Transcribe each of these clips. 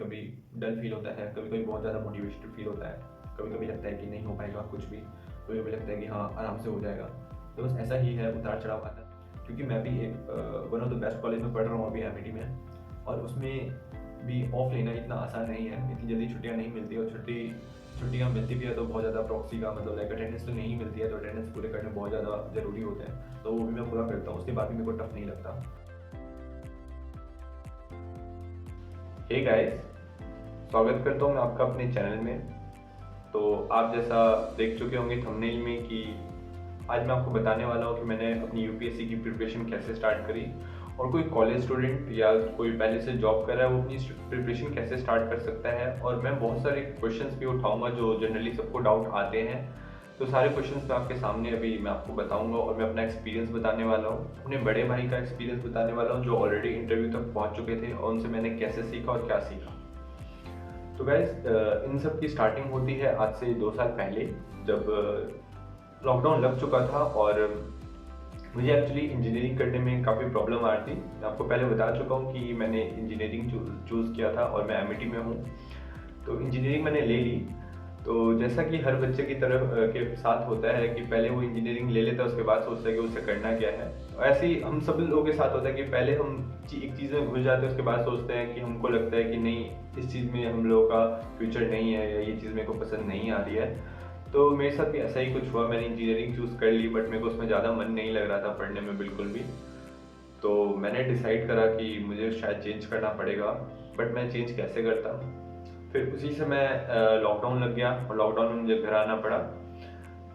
कभी dull feel होता है, कभी कभी बहुत ज़्यादा मोटिवेटेड फील होता है, कभी कभी लगता है कि नहीं हो पाएगा कुछ भी, कभी कभी लगता है कि हाँ आराम से हो जाएगा। तो बस ऐसा ही है, उतार चढ़ाव आता है। क्योंकि मैं भी एक one of the best college में पढ़ रहा हूँ अभी एमिटी में, और उसमें भी ऑफ लेना इतना आसान नहीं है, इतनी जल्दी छुट्टियाँ नहीं मिलती, और छुट्टियाँ मिलती भी है तो बहुत ज़्यादा प्रॉक्सी का मतलब लाइक अटेंडेंस तो नहीं मिलती है, तो अटेंडेंस पूरे करने बहुत ज़्यादा ज़रूरी होते हैं, तो वो भी मैं पूरा करता हूँ, उसके बाद भी मेरे को टफ नहीं लगता। हे गाइस, स्वागत करता हूँ मैं आपका अपने चैनल में। तो आप जैसा देख चुके होंगे थंबनेल में कि आज मैं आपको बताने वाला हूँ कि मैंने अपनी यूपीएससी की प्रिपरेशन कैसे स्टार्ट करी, और कोई कॉलेज स्टूडेंट या कोई पहले से जॉब कर रहा है वो अपनी प्रिपरेशन कैसे स्टार्ट कर सकता है। और मैं बहुत सारे क्वेश्चंस भी उठाऊंगा जो जनरली सबको डाउट आते हैं, तो सारे क्वेश्चंस मैं आपके सामने अभी मैं आपको बताऊंगा, और मैं अपना एक्सपीरियंस बताने वाला हूँ, अपने बड़े भाई का एक्सपीरियंस बताने वाला हूँ जो ऑलरेडी इंटरव्यू तक पहुँच चुके थे, और उनसे मैंने कैसे सीखा और क्या सीखा। तो गाइस, इन सब की स्टार्टिंग होती है आज से 2 साल पहले, जब लॉकडाउन लग चुका था और मुझे एक्चुअली इंजीनियरिंग करने में काफ़ी प्रॉब्लम आ रही थी। मैं आपको पहले बता चुका हूँ कि मैंने इंजीनियरिंग चूज़ किया था और मैं एमिटी में हूँ, तो इंजीनियरिंग मैंने ले ली। तो जैसा कि हर बच्चे की तरफ के साथ होता है कि पहले वो इंजीनियरिंग ले लेता है, उसके बाद सोचता है कि उसे करना क्या है। ऐसे ही हम सब लोगों के साथ होता है कि पहले हम एक चीज़ में घुस जाते हैं, उसके बाद सोचते हैं कि हमको लगता है कि नहीं, इस चीज़ में हम लोगों का फ्यूचर नहीं है, या ये चीज़ मेरे को पसंद नहीं आ रही है। तो मेरे साथ भी ऐसा ही कुछ हुआ, मैंने इंजीनियरिंग चूज़ कर ली, बट मेरे को उसमें ज़्यादा मन नहीं लग रहा था पढ़ने में बिल्कुल भी। तो मैंने डिसाइड करा कि मुझे शायद चेंज करना पड़ेगा, बट मैं चेंज कैसे करता। फिर उसी समय लॉकडाउन लग गया, और लॉकडाउन में मुझे घर आना पड़ा।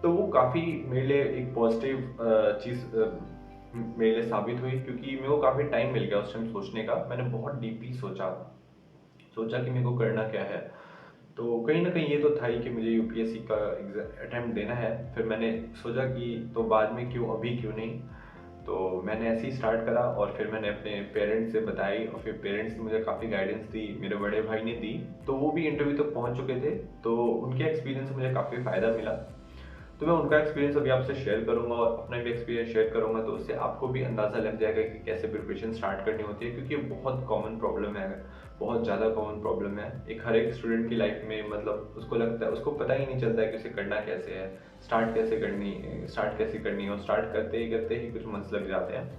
तो वो काफ़ी मेरे लिए एक पॉजिटिव चीज़ मेरे लिए साबित हुई, क्योंकि मेरे को काफ़ी टाइम मिल गया उस टाइम सोचने का। मैंने बहुत डीपली सोचा कि मेरे को करना क्या है। तो कहीं ना कहीं ये तो था ही कि मुझे यूपीएससी का अटेम्प्ट देना है। फिर मैंने सोचा कि तो बाद में क्यों, अभी क्यों नहीं। तो मैंने ऐसे ही स्टार्ट करा, और फिर मैंने अपने पेरेंट्स से बताई, और फिर पेरेंट्स ने मुझे काफ़ी गाइडेंस दी, मेरे बड़े भाई ने दी। तो वो भी इंटरव्यू तक पहुंच चुके थे, तो उनके एक्सपीरियंस से मुझे काफ़ी फ़ायदा मिला। तो मैं उनका एक्सपीरियंस अभी आपसे शेयर करूंगा, और अपना भी एक्सपीरियंस शेयर करूंगा, तो उससे आपको भी अंदाज़ा लग जाएगा कि कैसे प्रिपरेशन स्टार्ट करनी होती है। क्योंकि बहुत कॉमन प्रॉब्लम है, बहुत ज़्यादा कॉमन प्रॉब्लम है एक हर एक स्टूडेंट की लाइफ में। मतलब उसको लगता है, उसको पता ही नहीं चलता है कि उसे करना कैसे है, स्टार्ट कैसे करनी है, और स्टार्ट करते ही कुछ मंथ्स लग जाते हैं।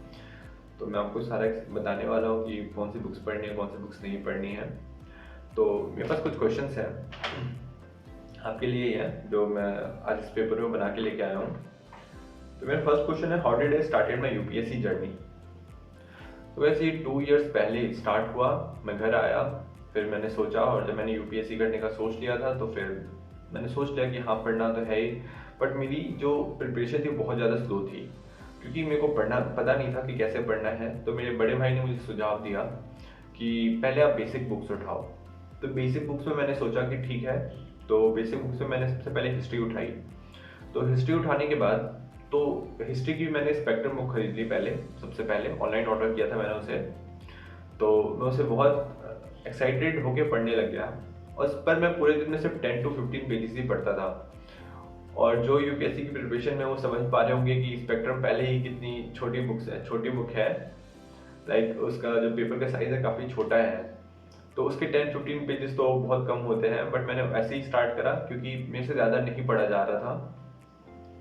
तो मैं आपको सारा बताने वाला हूँ कि कौन सी बुक्स पढ़नी है, कौन सी बुक्स नहीं पढ़नी है। तो मेरे पास कुछ क्वेश्चंस हैं आपके लिए ही है, जो मैं आज इस पेपर में बना के लेके आया हूँ। तो मेरा फर्स्ट क्वेश्चन है, how did I started my UPSC journey. तो वैसे 2 इयर्स पहले स्टार्ट हुआ। मैं घर आया, फिर मैंने सोचा, और जब मैंने यूपीएससी करने का सोच लिया था, तो फिर मैंने सोच लिया कि हाँ पढ़ना तो है ही। बट मेरी जो प्रिपरेशन थी बहुत ज़्यादा स्लो थी, क्योंकि मेरे को पढ़ना पता नहीं था कि कैसे पढ़ना है। तो मेरे बड़े भाई ने मुझे सुझाव दिया कि पहले आप बेसिक बुक्स उठाओ। तो बेसिक बुक्स में मैंने सोचा कि ठीक है, तो बेसिक बुक्स में मैंने सबसे पहले हिस्ट्री उठाई। तो हिस्ट्री उठाने के बाद, तो हिस्ट्री की मैंने स्पेक्ट्रम बुक खरीद ली पहले, सबसे पहले ऑनलाइन ऑर्डर किया था मैंने उसे। तो मैं उसे बहुत एक्साइटेड होके पढ़ने लग गया, और उस पर मैं पूरे दिन में सिर्फ 10 to 15 पेजेस ही पढ़ता था। और जो यूपीएससी की प्रिपरेशन में वो समझ पा रहे होंगे कि स्पेक्ट्रम पहले ही कितनी छोटी बुक है। लाइक उसका जो पेपर का साइज है काफ़ी छोटा है, तो उसके 10-15 पेजेस तो बहुत कम होते हैं। बट मैंने ऐसे ही स्टार्ट करा, क्योंकि मेरे से ज़्यादा नहीं पढ़ा जा रहा था।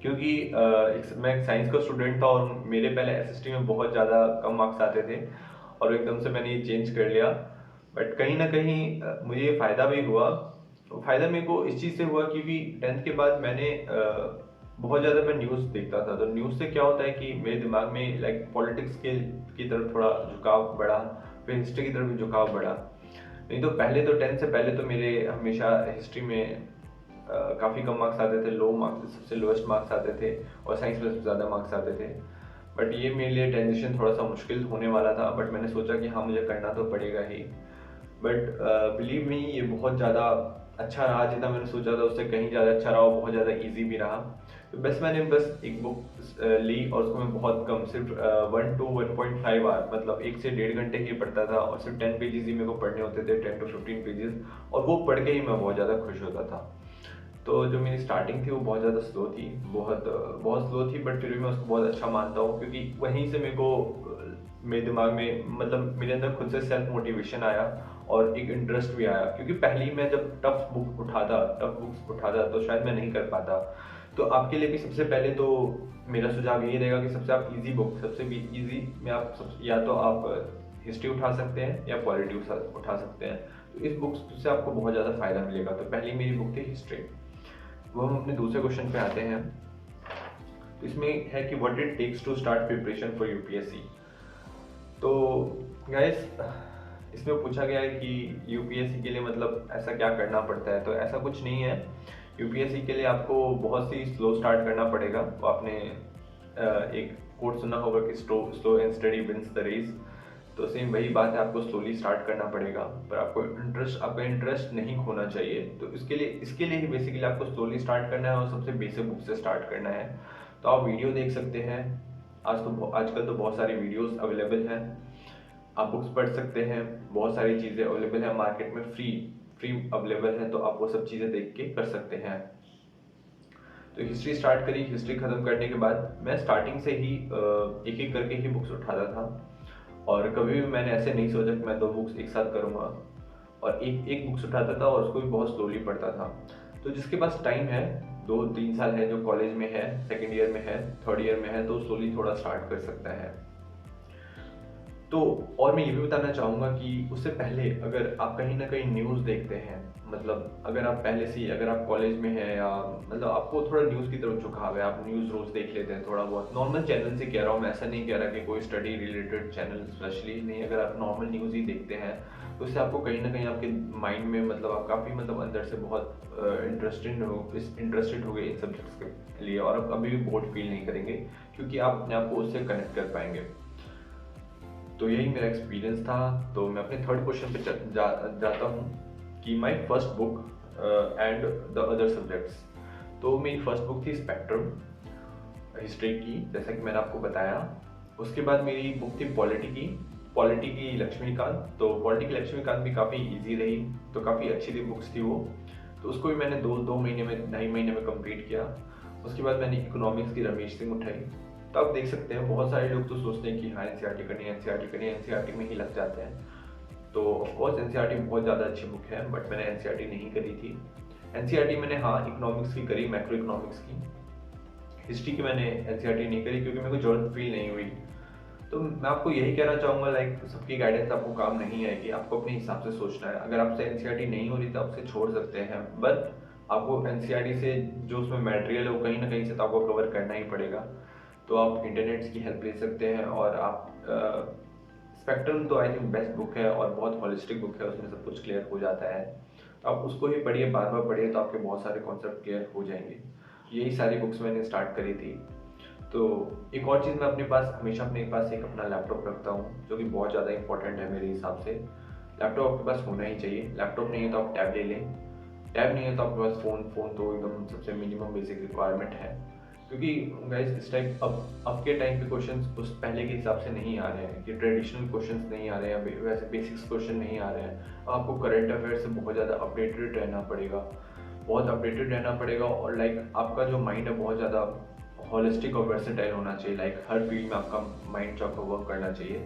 क्योंकि मैं एक साइंस का स्टूडेंट था, और मेरे पहले एसएसटी में बहुत ज़्यादा कम मार्क्स आते थे, और एकदम से मैंने ये चेंज कर लिया। बट कहीं ना कहीं मुझे ये फ़ायदा भी हुआ। फ़ायदा मेरे को इस चीज़ से हुआ क्योंकि 10th के बाद मैंने बहुत ज़्यादा मैं न्यूज़ देखता था। तो न्यूज़ से क्या होता है कि मेरे दिमाग में लाइक पॉलिटिक्स के की तरफ थोड़ा झुकाव बढ़ा, फिर हिस्ट्री की तरफ भी झुकाव बढ़ा। नहीं तो पहले तो 10th से पहले तो मेरे हमेशा हिस्ट्री में काफ़ी कम मार्क्स आते थे, लो मार्क्स, सबसे लोएस्ट मार्क्स आते थे, और साइंस में सबसे ज़्यादा मार्क्स आते थे। बट ये मेरे लिए ट्रांजिशन थोड़ा सा मुश्किल होने वाला था, बट मैंने सोचा कि हाँ मुझे करना तो पड़ेगा ही। बट बिलीव मी, ये बहुत ज़्यादा अच्छा रहा, जितना मैंने सोचा था उससे कहीं ज़्यादा अच्छा रहा, और बहुत ज़्यादा ईजी भी रहा। तो मैंने बस एक बुक ली, और उसको मैं बहुत कम, सिर्फ 1 to 1.5 आवर, मतलब 1 से 1.5 घंटे की पढ़ता था, और सिर्फ 10 पेजेस ही मेरे को पढ़ने होते थे, 10 to 15 पेजेस, और वो पढ़ के ही मैं बहुत ज़्यादा खुश होता था। तो जो मेरी स्टार्टिंग थी वो बहुत ज़्यादा स्लो थी, बहुत स्लो थी, बट फिर भी मैं उसको बहुत अच्छा मानता हूँ, क्योंकि वहीं से मेरे को मेरे दिमाग में, मतलब मेरे अंदर खुद से सेल्फ मोटिवेशन आया, और एक इंटरेस्ट भी आया, क्योंकि पहले ही मैं जब टफ बुक्स उठाता तो शायद मैं नहीं कर पाता। तो आपके लिए भी सबसे पहले तो मेरा सुझाव यही रहेगा कि सबसे आप इजी बुक, सबसे भी इजी में आप या तो आप हिस्ट्री उठा सकते हैं या पॉलिटी उठा सकते हैं। तो इस बुक से आपको बहुत ज़्यादा फायदा मिलेगा। तो पहली मेरी बुक थी हिस्ट्री। वो हम अपने दूसरे क्वेश्चन पे आते हैं। तो इसमें है कि what it takes to start preparation for UPSC. तो गाइस, इसमें पूछा गया है कि यूपीएससी के लिए मतलब ऐसा क्या करना पड़ता है। तो ऐसा कुछ नहीं है। यूपीएससी के लिए आपको बहुत सी स्लो स्टार्ट करना पड़ेगा। तो आपने एक कोट सुना होगा कि slow and steady wins the race. तो सेम वही बात है, आपको स्लोली स्टार्ट करना पड़ेगा, पर आपका इंटरेस्ट नहीं खोना चाहिए। तो इसके लिए ही बेसिकली आपको स्लोली स्टार्ट करना है और सबसे बेसिक बुक से स्टार्ट करना है। तो आप वीडियो देख सकते हैं। आजकल तो बहुत सारी वीडियोस अवेलेबल हैं, आप बुक्स पढ़ सकते हैं, बहुत सारी चीज़ें अवेलेबल हैं मार्केट में, फ्री अवेलेबल है। तो आप वो सब चीज़ें देख के कर सकते हैं। तो हिस्ट्री स्टार्ट करी। हिस्ट्री ख़त्म करने के बाद मैं स्टार्टिंग से ही एक एक करके ही बुक्स उठाता था, और कभी भी मैंने ऐसे नहीं सोचा कि मैं 2 बुक्स एक साथ करूँगा, और एक बुक्स उठाता था और उसको भी बहुत स्लोली पढ़ता था। तो जिसके पास टाइम है, 2-3 साल है, जो कॉलेज में है, सेकेंड ईयर में है, थर्ड ईयर में है, तो स्लोली थोड़ा स्टार्ट कर सकता है। तो और मैं ये भी बताना चाहूँगा कि उससे पहले अगर आप कहीं ना कहीं न्यूज़ देखते हैं, मतलब अगर आप पहले से ही, अगर आप कॉलेज में हैं या मतलब आपको थोड़ा न्यूज़ की तरफ झुकाव है, आप न्यूज़ रोज़ देख लेते हैं थोड़ा बहुत, नॉर्मल चैनल से कह रहा हूँ मैं, ऐसा नहीं कह रहा कि कोई स्टडी रिलेटेड चैनल स्पेशली नहीं, अगर आप नॉर्मल न्यूज़ ही देखते हैं तो उससे आपको कहीं ना कहीं आपके माइंड में मतलब आप काफ़ी मतलब अंदर से बहुत इंटरेस्टेड हो गए इन सब्जेक्ट्स के लिए, और आप कभी भी बोर्ड फील नहीं करेंगे क्योंकि आप अपने आप को उससे कनेक्ट कर पाएंगे। तो यही मेरा एक्सपीरियंस था। तो मैं अपने थर्ड क्वेश्चन पे जाता हूँ कि my first book and the other subjects. तो मेरी फर्स्ट बुक थी स्पेक्ट्रम हिस्ट्री की, जैसा कि मैंने आपको बताया। उसके बाद मेरी बुक थी पॉलिटी की लक्ष्मीकांत। तो पॉलिटी की लक्ष्मीकांत भी काफ़ी इजी रही, तो काफ़ी अच्छी थी बुक्स थी वो। तो उसको भी मैंने 2 महीने में, 2.5 महीने में कंप्लीट किया। उसके बाद मैंने इकोनॉमिक्स की रमेश सिंह उठाई। तो आप देख सकते हैं बहुत सारे लोग तो सोचते हैं कि हाँ एनसीईआरटी करनी है, एनसीईआरटी में ही लग जाते हैं। तो ऑफकोर्स एनसीईआरटी बहुत ज़्यादा अच्छी बुक है, बट मैंने एनसीईआरटी नहीं करी थी। एनसीईआरटी मैंने हाँ इकोनॉमिक्स की करी, मैक्रो इकोनॉमिक्स की। हिस्ट्री की मैंने एनसीईआरटी नहीं करी क्योंकि मेरे को जरूरत फील नहीं हुई। तो मैं आपको यही कहना चाहूँगा, लाइक सबकी गाइडेंस आपको काम नहीं आएगी, आपको अपने हिसाब से सोचना है। अगर आपसे एनसीईआरटी नहीं हो रही तो आप उसे छोड़ सकते हैं, बट आपको एनसीईआरटी से जो उसमें मटेरियल है वो कहीं ना कहीं से तो आपको कवर करना ही पड़ेगा। तो आप इंटरनेट की हेल्प ले सकते हैं, और आप स्पेक्ट्रम तो आई थिंक बेस्ट बुक है और बहुत हॉलिस्टिक बुक है, उसमें सब कुछ क्लियर हो जाता है। तो आप उसको ही पढ़िए, बार बार पढ़िए, तो आपके बहुत सारे कॉन्सेप्ट क्लियर हो जाएंगे। यही सारी बुक्स मैंने स्टार्ट करी थी। तो एक और चीज़, मैं अपने पास हमेशा अपने पास एक अपना लैपटॉप रखता हूँ, जो कि बहुत ज़्यादा इंपॉर्टेंट है मेरे हिसाब से। लैपटॉप आपके पास होना ही चाहिए। लैपटॉप नहीं है तो आप टैब ले लें, टैब नहीं है तो आपके पास फ़ोन तो एकदम सबसे मिनिमम बेसिक रिक्वायरमेंट है। क्योंकि गाइस इस टाइम अब के टाइम पे क्वेश्चंस उस पहले के हिसाब से नहीं आ रहे हैं, कि ट्रेडिशनल क्वेश्चंस नहीं आ रहे हैं, वैसे बेसिक्स क्वेश्चन नहीं आ रहे हैं। आपको करंट अफेयर से बहुत ज़्यादा अपडेटेड रहना पड़ेगा, बहुत अपडेटेड रहना पड़ेगा। और लाइक आपका जो माइंड है बहुत ज़्यादा हॉलिस्टिक और वर्सेटाइल होना चाहिए, लाइक हर फील्ड में आपका माइंड जो आपका वर्क करना चाहिए।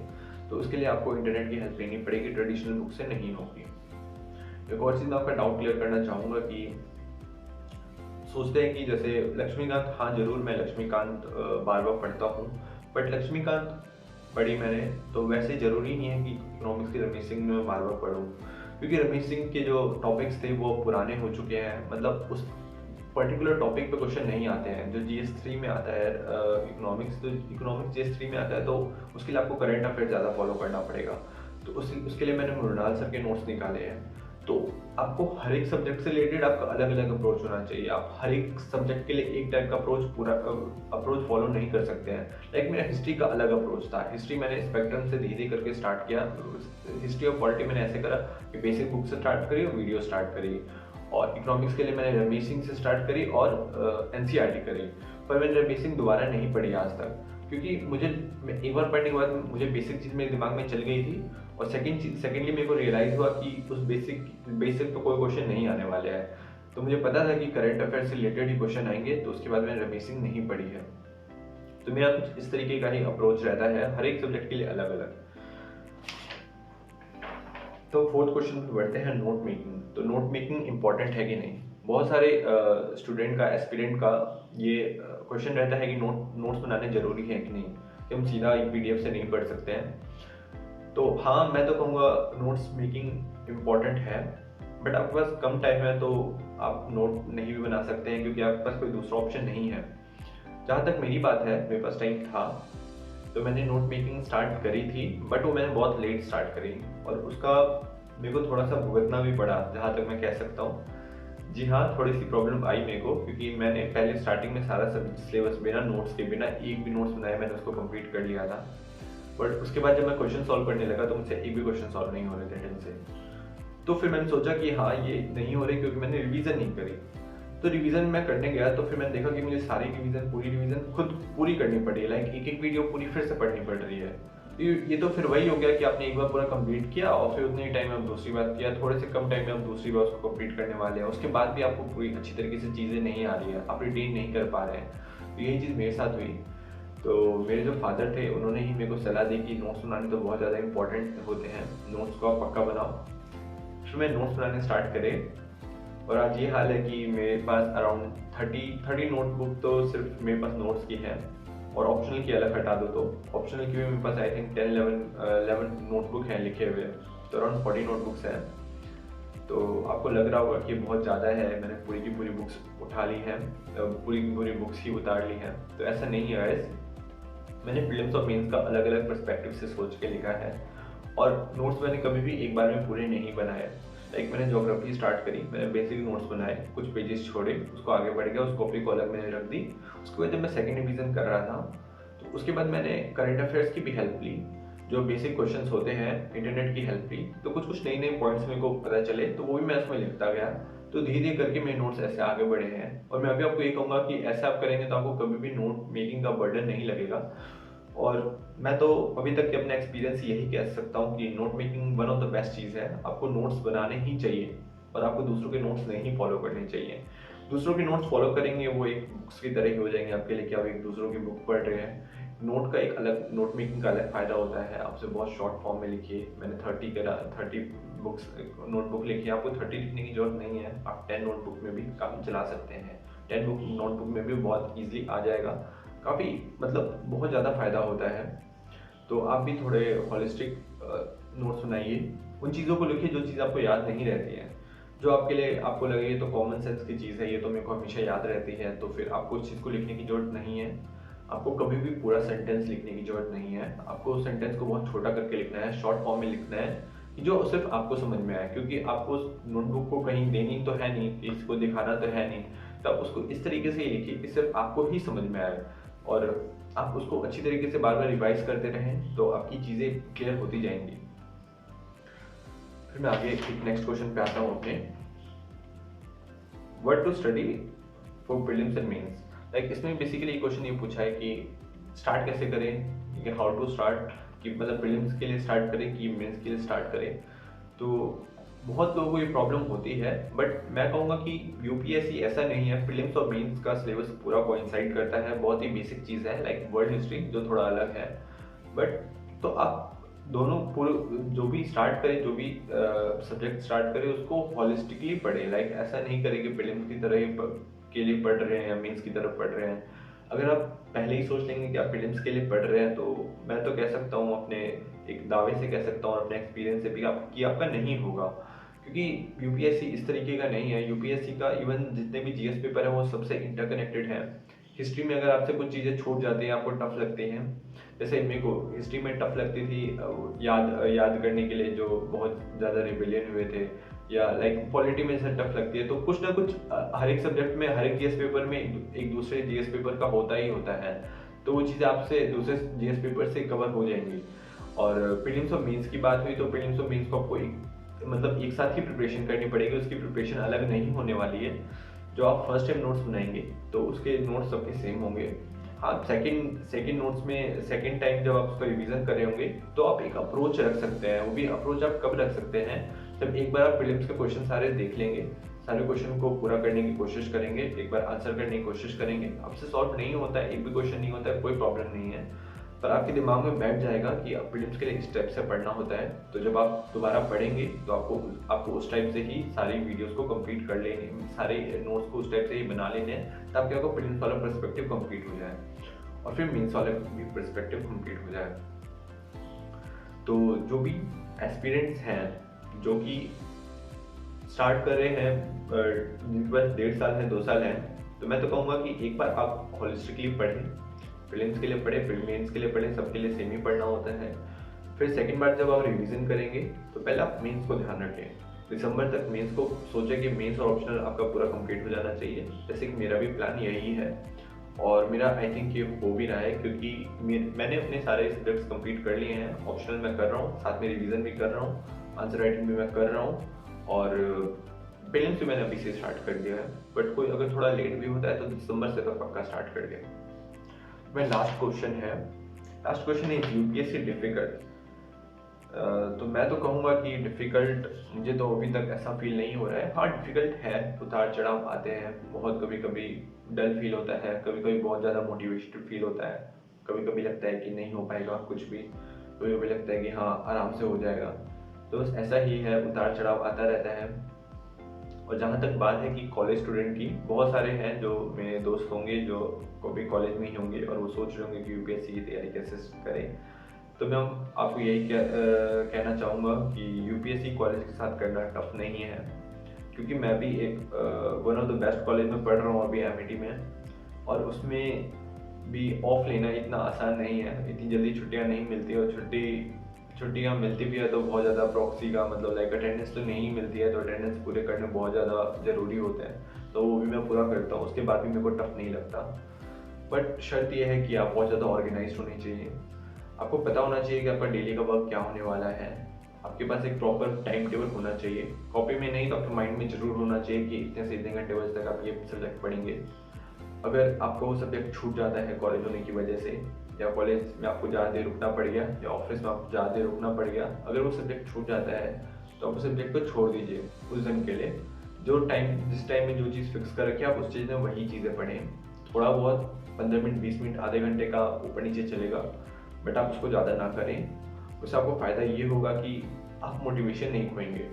तो उसके लिए आपको इंटरनेट की हेल्प लेनी पड़ेगी, ट्रेडिशनल बुक से नहीं होगी। एक और चीज़ मैं आपका डाउट क्लियर करना चाहूँगा कि सोचते हैं कि जैसे लक्ष्मीकांत, हाँ जरूर मैं लक्ष्मीकांत बार बार पढ़ता हूँ, बट लक्ष्मीकांत पढ़ी मैंने तो वैसे ज़रूरी नहीं है कि इकोनॉमिक्स की रमेश सिंह में बार बार पढूं, क्योंकि रमेश सिंह के जो टॉपिक्स थे वो पुराने हो चुके हैं। मतलब उस पर्टिकुलर टॉपिक पे क्वेश्चन नहीं आते हैं जो GS3 में आता है इकोनॉमिक्स। तो इकोनॉमिक्स GS3 में आता है, तो उसके लिए आपको करंट अफेयर ज़्यादा फॉलो करना पड़ेगा। तो उसके लिए मैंने मृणाल सर के नोट्स निकाले हैं। तो आपको हर एक सब्जेक्ट से रिलेटेड आपका अलग अलग अप्रोच होना चाहिए। आप हर एक सब्जेक्ट के लिए एक टाइप का अप्रोच फॉलो नहीं कर सकते हैं। लाइक मेरा हिस्ट्री का अलग अप्रोच था। हिस्ट्री मैंने स्पेक्ट्रम से धीरे करके स्टार्ट किया। हिस्ट्री ऑफ पॉलिटी मैंने ऐसे करा कि बेसिक बुक से स्टार्ट करी और वीडियो स्टार्ट करी। और इकोनॉमिक्स के लिए मैंने रमेश सिंह से स्टार्ट करी और एनसीईआरटी करी। पर मैंने रमेश सिंह दोबारा नहीं पढ़ी आज तक, क्योंकि मुझे एक बार पढ़ने के बाद मुझे बेसिक चीज़ मेरे दिमाग में चल गई थी। और सेकेंडली मेरे को रियलाइज़ हुआ कि उस बेसिक पे कोई क्वेश्चन नहीं आने वाले हैं। तो मुझे पता था कि करंट अफेयर से रिलेटेड ही क्वेश्चन आएंगे, तो उसके बाद मैंने रमेश सिंह नहीं पढ़ी है। तो मेरा कुछ इस तरीके का ही अप्रोच रहता है, हर एक सब्जेक्ट के लिए अलग अलग। तो फोर्थ क्वेश्चन पे बढ़ते हैं, नोट मेकिंग। तो नोट मेकिंग इंपॉर्टेंट है कि नहीं? बहुत सारे स्टूडेंट का, एस्पिरेंट का ये क्वेश्चन रहता है कि नोट्स बनाने जरूरी है कि नहीं, कि हम सीधा एक पीडीएफ से नहीं पढ़ सकते हैं। तो हाँ, मैं तो कहूँगा नोट्स मेकिंग इम्पॉर्टेंट है, बट आपके पास कम टाइम है तो आप नोट नहीं भी बना सकते हैं, क्योंकि आपके पास कोई दूसरा ऑप्शन नहीं है। जहाँ तक मेरी बात है, मेरे पास टाइम था तो मैंने नोट मेकिंग स्टार्ट करी थी, बट वो मैंने बहुत लेट स्टार्ट करी और उसका मेरे को थोड़ा सा भुगतना भी पड़ा, जहाँ तक मैं कह सकता हूँ। जी हाँ, थोड़ी सी प्रॉब्लम आई मेरे को, क्योंकि मैंने पहले स्टार्टिंग में सारा सब सिलेबस बिना नोट्स के, बिना एक भी नोट्स बनाए मैंने उसको कंप्लीट कर लिया था। बट उसके बाद जब मैं क्वेश्चन सॉल्व करने लगा तो मुझसे एक भी क्वेश्चन सॉल्व नहीं हो रहे थे ढंग से। तो फिर मैंने सोचा कि हाँ, ये नहीं हो रही क्योंकि मैंने रिवीजन नहीं करी। तो रिवीजन मैं करने गया तो फिर मैंने देखा कि मुझे सारी पूरी रिवीजन खुद पूरी करनी पड़ी है, लाइक एक एक वीडियो पूरी फिर से पढ़नी पड़ रही है। तो ये तो फिर वही हो गया कि आपने एक बार पूरा कंप्लीट किया और फिर उतने ही टाइम में आप दूसरी बार किया, थोड़े से कम टाइम में आप दूसरी बार उसको कंप्लीट करने वाले हैं, उसके बाद भी आपको पूरी अच्छी तरीके से चीज़ें नहीं आ रही है, आप रिटेन नहीं कर पा रहे हैं। तो यही चीज़ मेरे साथ हुई। तो मेरे जो फादर थे उन्होंने ही मेरे को सलाह दी कि नोट्स बनाने तो बहुत ज़्यादा इंपॉर्टेंट होते हैं, नोट्स को आप पक्का बनाओ। फिर मैं नोट्स बनाने स्टार्ट करे और आज ये हाल है कि मेरे पास अराउंड 30 नोटबुक तो सिर्फ मेरे पास नोट्स की है, और ऑप्शनल की अलग हटा दो तो ऑप्शनल की भी मेरे पास आई थिंक 10-11 नोटबुक हैं लिखे हुए, तो अराउंड 40 नोटबुक्स हैं। तो आपको लग रहा होगा कि बहुत ज़्यादा है, मैंने पूरी की पूरी बुक्स उठा ली हैं, पूरी की पूरी बुक्स ही उतार ली हैं। तो ऐसा नहीं है गाइस, मैंने प्रीलिम्स और मेंस का अलग अलग पर्सपेक्टिव से सोच के लिखा है, और नोट्स मैंने कभी भी एक बार में पूरे नहीं बनाए। लाइक मैंने ज्योग्राफी स्टार्ट करी, मैंने बेसिक नोट्स बनाए, कुछ पेजेस छोड़े, उसको आगे बढ़ गया, उस कॉपी को अलग मैंने रख दी। उसके बाद जब मैं सेकेंड डिवीजन कर रहा था तो उसके बाद मैंने करंट अफेयर्स की भी हेल्प ली, जो बेसिक क्वेश्चंस होते हैं, इंटरनेट की हेल्प ली। तो कुछ कुछ नए नए पॉइंट्स मेरे को पता चले तो वो भी मैं उसमें लिखता गया। तो धीरे धीरे करके मेरे नोट्स ऐसे आगे बढ़े हैं, और मैं अभी आपको ये कहूँगा कि ऐसा आप करेंगे तो आपको कभी भी नोट मेकिंग का बर्डन नहीं लगेगा। और मैं तो अभी तक के अपना एक्सपीरियंस यही कह सकता हूँ कि note making one of the best चीज़ है। आपको नोट्स बनाने ही चाहिए और आपको दूसरों के नोट्स नहीं फॉलो करने चाहिए। दूसरों के नोट्स फॉलो करेंगे वो एक बुक्स की तरह ही हो जाएंगे आपके लिए, कि आप एक दूसरों की बुक पढ़ रहे हैं। नोट का एक अलग, नोट मेकिंग का अलग फ़ायदा होता है। आपसे बहुत शॉर्ट फॉर्म में लिखिए, मैंने 30 बुक्स नोटबुक लिखी है, आपको 30 लिखने की जरूरत नहीं है, आप 10 नोटबुक में भी काम चला सकते हैं। 10 नोटबुक में भी बहुत ईजिली आ जाएगा, काफ़ी मतलब बहुत ज़्यादा फ़ायदा होता है। तो आप भी थोड़े हॉलिस्टिक नोट्स बनाइए, उन चीज़ों को लिखिए जो चीज़ आपको याद नहीं रहती है, जो आपके लिए आपको लगे ये तो कॉमन सेंस की चीज़ है, ये तो मेरे को हमेशा याद रहती है, तो फिर आपको उस चीज़ को लिखने की ज़रूरत नहीं है। आपको कभी भी पूरा सेंटेंस लिखने की ज़रूरत नहीं है, आपको उस सेंटेंस को बहुत छोटा करके लिखना है, शॉर्ट फॉर्म में लिखना है, कि जो सिर्फ आपको समझ में आए, क्योंकि आपको उस नोटबुक को कहीं देनी तो है नहीं, किसी को दिखाना तो है नहीं। तो आप उसको इस तरीके से लिखिए कि सिर्फ आपको ही समझ में आए, और आप उसको अच्छी तरीके से बार बार रिवाइज करते रहें तो आपकी चीज़ें क्लियर होती जाएंगी। फिर मैं आगे एक नेक्स्ट क्वेश्चन पे आता हूँ अपने, what to study for prelims and mains. Like इसमें बेसिकली क्वेश्चन ये पूछा है कि स्टार्ट कैसे करें, कि हाउ टू स्टार्ट, कि मतलब प्रीलिम्स के लिए स्टार्ट करें कि मेंस के लिए स्टार्ट करें। तो बहुत लोगों को ये प्रॉब्लम होती है, बट मैं कहूँगा कि यूपीएससी ऐसा नहीं है, प्रीलिम्स और मेंस का सिलेबस पूरा कोइंसाइड करता है, बहुत ही बेसिक चीज़ है, लाइक वर्ल्ड हिस्ट्री जो थोड़ा अलग है। बट तो आप दोनों पूरे जो भी स्टार्ट करें, जो भी सब्जेक्ट स्टार्ट करें, उसको हॉलिस्टिकली पढ़ें। लाइक ऐसा नहीं करें कि प्रीलिम्स की तरह ही के लिए पढ़ रहे हैं या मेंस की तरफ पढ़ रहे हैं। अगर आप पहले ही सोच लेंगे कि आप प्रीलिम्स के लिए पढ़ रहे हैं, तो मैं तो कह सकता हूँ, अपने एक दावे से कह सकता हूँ, अपने एक्सपीरियंस से भी कि आपका नहीं होगा, क्योंकि यूपीएससी इस तरीके का नहीं है। यूपीएससी का इवन जितने भी जीएस पेपर है वो सबसे इंटरकनेक्टेड है। हिस्ट्री में अगर आपसे कुछ चीज़ें छूट जाती हैं, आपको टफ लगती हैं, जैसे मेरे को हिस्ट्री में टफ लगती थी याद करने के लिए, जो बहुत ज़्यादा रिबेलियन हुए थे, या लाइक पॉलिटी में से टफ लगती है, तो कुछ ना कुछ हर एक सब्जेक्ट में, हर एक जीएस पेपर में एक दूसरे जीएस पेपर का होता ही होता है, तो वो चीज़ें आपसे दूसरे जीएस पेपर से कवर हो जाएंगी। और प्रीलिम्स और मेंस की बात हुई तो प्रीलिम्स और मेंस को आपको एक साथ ही प्रिपरेशन करनी पड़ेगी, उसकी प्रिपरेशन अलग नहीं होने वाली है। जो आप फर्स्ट टाइम नोट्स बनाएंगे तो उसके नोट्स सबके सेम होंगे। हाँ, सेकंड नोट्स में सेकंड टाइम जब आप उसका रिवीजन कर रहे होंगे तो आप एक अप्रोच रख सकते हैं। वो भी अप्रोच आप कब रख सकते हैं, जब एक बार आप प्रीलिम्स के क्वेश्चन सारे देख लेंगे, सारे क्वेश्चन को पूरा करने की कोशिश करेंगे, एक बार आंसर करने की कोशिश करेंगे। आपसे सॉल्व नहीं होता है, एक भी क्वेश्चन नहीं होता है, कोई प्रॉब्लम नहीं है, पर आपके दिमाग में बैठ जाएगा कि अब प्रीलिम्स के लिए इस टाइप से पढ़ना होता है। तो जब आप दोबारा पढ़ेंगे तो आपको उस टाइप से ही सारी वीडियोस को कंप्लीट कर लेने, सारे नोट्स को उस टाइप से ही बना लेने हैं, ताकि आपको प्रीलिम्स वाला पर्सपेक्टिव कंप्लीट हो जाए और फिर मेंस वाला भी पर्सपेक्टिव कंप्लीट हो जाए। तो जो भी एस्पिरेंट्स हैं जो कि स्टार्ट कर रहे हैं, जिनके पास 1.5 साल है, 2 साल है, तो मैं तो कहूँगा कि एक बार आप होलिस्टिकली पढ़ें, प्रीलिम्स के लिए पढ़ें, फिर मेंस के लिए पढ़ें, सबके लिए सेम ही पढ़ना होता है। फिर सेकंड बार जब आप रिवीजन करेंगे तो पहले आप मेंस को ध्यान रखें, दिसंबर तक मेंस को सोचें कि मेंस और ऑप्शनल आपका पूरा कंप्लीट हो जाना चाहिए, जैसे कि मेरा भी प्लान यही है और मेरा आई थिंक ये हो भी रहा है, क्योंकि मैंने अपने सारे सब्जेक्ट्स कंप्लीट कर लिए हैं। ऑप्शनल मैं कर रहा हूँ, साथ में रिवीजन भी कर रहा हूँ, आंसर राइटिंग भी मैं कर रहा हूँ और प्रीलिम्स भी मैंने अभी से स्टार्ट कर दिया है। बट कोई अगर थोड़ा लेट भी होता है तो दिसंबर से तो पक्का स्टार्ट कर दिया। मेरा लास्ट क्वेश्चन है यूपीएससी डिफिकल्ट? तो मैं तो कहूँगा कि डिफ़िकल्ट मुझे तो अभी तक ऐसा फील नहीं हो रहा है। हाँ, डिफ़िकल्ट है, उतार चढ़ाव आते हैं, बहुत कभी कभी डल फील होता है, कभी कभी बहुत ज़्यादा मोटिवेटेड फील होता है, कभी कभी लगता है कि नहीं हो पाएगा कुछ भी, कभी कभी लगता है कि हाँ आराम से हो जाएगा। तो बस ऐसा ही है, उतार चढ़ाव आता रहता है। और जहाँ तक बात है कि कॉलेज स्टूडेंट की, बहुत सारे हैं जो मेरे दोस्त होंगे जो कभी कॉलेज में ही होंगे और वो सोच रहे होंगे कि यूपीएससी की तैयारी कैसे करें। तो मैं आपको यही कहना चाहूँगा कि यूपीएससी कॉलेज के साथ करना टफ नहीं है, क्योंकि मैं भी एक one of the best college में पढ़ रहा हूँ अभी एमआईटी में, और उसमें भी ऑफ लेना इतना आसान नहीं है, इतनी जल्दी छुट्टियाँ नहीं मिलती, और छुट्टियाँ मिलती भी है तो बहुत ज़्यादा प्रॉक्सी का मतलब लाइक अटेंडेंस तो नहीं मिलती है, तो अटेंडेंस पूरे करने बहुत ज़्यादा ज़रूरी होते हैं, तो वो भी मैं पूरा करता हूँ, उसके बाद भी मेरे को टफ नहीं लगता। बट शर्त यह है कि आप बहुत ज़्यादा ऑर्गेनाइज्ड होने चाहिए, आपको पता होना चाहिए कि आपका डेली का वर्क क्या होने वाला है, आपके पास एक प्रॉपर टाइम टेबल होना चाहिए, कॉपी में नहीं तो आपके माइंड में जरूर होना चाहिए कि इतने से इतने घंटे बजे तक आप ये सब्जेक्ट पढ़ेंगे। अगर आपको वो सब्जेक्ट छूट जाता है कॉलेज होने की वजह से, या कॉलेज में आपको ज़्यादा देर रुकना पड़ गया, या ऑफिस में आपको ज़्यादा देर रुकना पड़ गया, अगर वो सब्जेक्ट छूट जाता है तो आप उस सब्जेक्ट को छोड़ दीजिए उस दिन के लिए। जिस टाइम में जो चीज़ फिक्स कर रखी है आप उस चीज़ में वही चीज़ें पढ़ें। थोड़ा बहुत 15 मिनट, 20 मिनट, आधे घंटे का ऊपर नीचे चलेगा, बट आप उसको ज़्यादा ना करें। उससे आपको फ़ायदा ये होगा कि आप मोटिवेशन नहीं खोएंगे।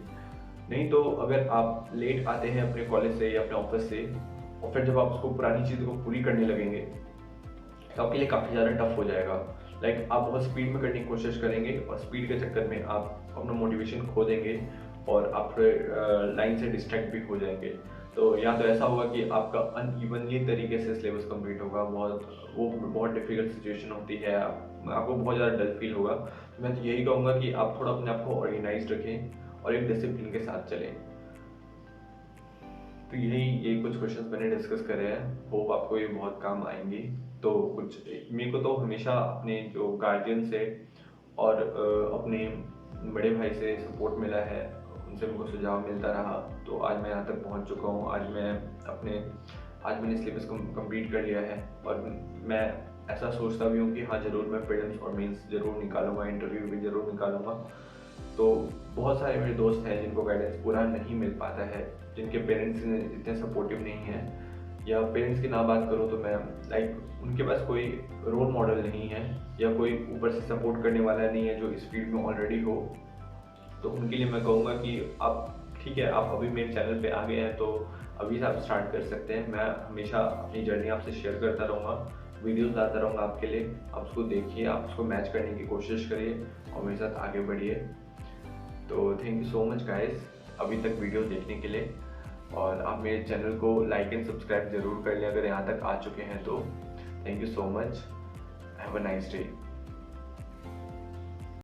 नहीं तो अगर आप लेट आते हैं अपने कॉलेज से या अपने ऑफिस से, और फिर जब आप उसको पुरानी चीज़ों को पूरी करने लगेंगे तो आपके लिए काफ़ी ज़्यादा टफ हो जाएगा। लाइक आप बहुत स्पीड में करने की कोशिश करेंगे और स्पीड के चक्कर में आप अपना मोटिवेशन खो देंगे और आप फिर लाइन से डिस्ट्रैक्ट भी हो जाएंगे। तो या तो ऐसा होगा कि आपका अनइवनली तरीके से सिलेबस कंप्लीट होगा, वो बहुत डिफिकल्ट सिचुएशन होती है, आपको बहुत ज़्यादा डल फील होगा। तो मैं तो यही कहूँगा कि आप थोड़ा अपने आप को ऑर्गेनाइज रखें और एक डिसिप्लिन के साथ चलें। तो ये कुछ क्वेश्चंस मैंने डिस्कस करे हैं, होप आपको ये बहुत काम आएंगी। तो कुछ मेरे को तो हमेशा अपने जो गार्जियन से और अपने बड़े भाई से सपोर्ट मिला है, उनसे मेरे को सुझाव मिलता रहा, तो आज मैं यहाँ तक पहुँच चुका हूँ। आज मैंने सिलेबस कंप्लीट कर लिया है और मैं ऐसा सोचता भी हूँ कि हाँ ज़रूर मैं प्रीलिम्स और मेंस ज़रूर निकालूंगा, इंटरव्यू भी ज़रूर निकालूंगा। तो बहुत सारे मेरे दोस्त हैं जिनको गाइडेंस पूरा नहीं मिल पाता है, जिनके पेरेंट्स इतने सपोर्टिव नहीं हैं, या पेरेंट्स की ना बात करूँ तो मैं लाइक उनके पास कोई रोल मॉडल नहीं है या कोई ऊपर से सपोर्ट करने वाला नहीं है जो इस फील्ड में ऑलरेडी हो। तो उनके लिए मैं कहूँगा कि आप ठीक है, आप अभी मेरे चैनल पे आ गए हैं तो अभी से आप स्टार्ट कर सकते हैं। मैं हमेशा अपनी जर्नी आपसे शेयर करता रहूँगा, वीडियोस लाता रहूँगा आपके लिए, आप उसको देखिए, आप उसको मैच करने की कोशिश करिए और मेरे साथ आगे बढ़िए। तो thank you so much guys अभी तक वीडियो देखने के लिए, और आप मेरे चैनल को लाइक एंड सब्सक्राइब जरूर कर लें अगर यहाँ तक आ चुके हैं तो। Thank you so much, have a nice day.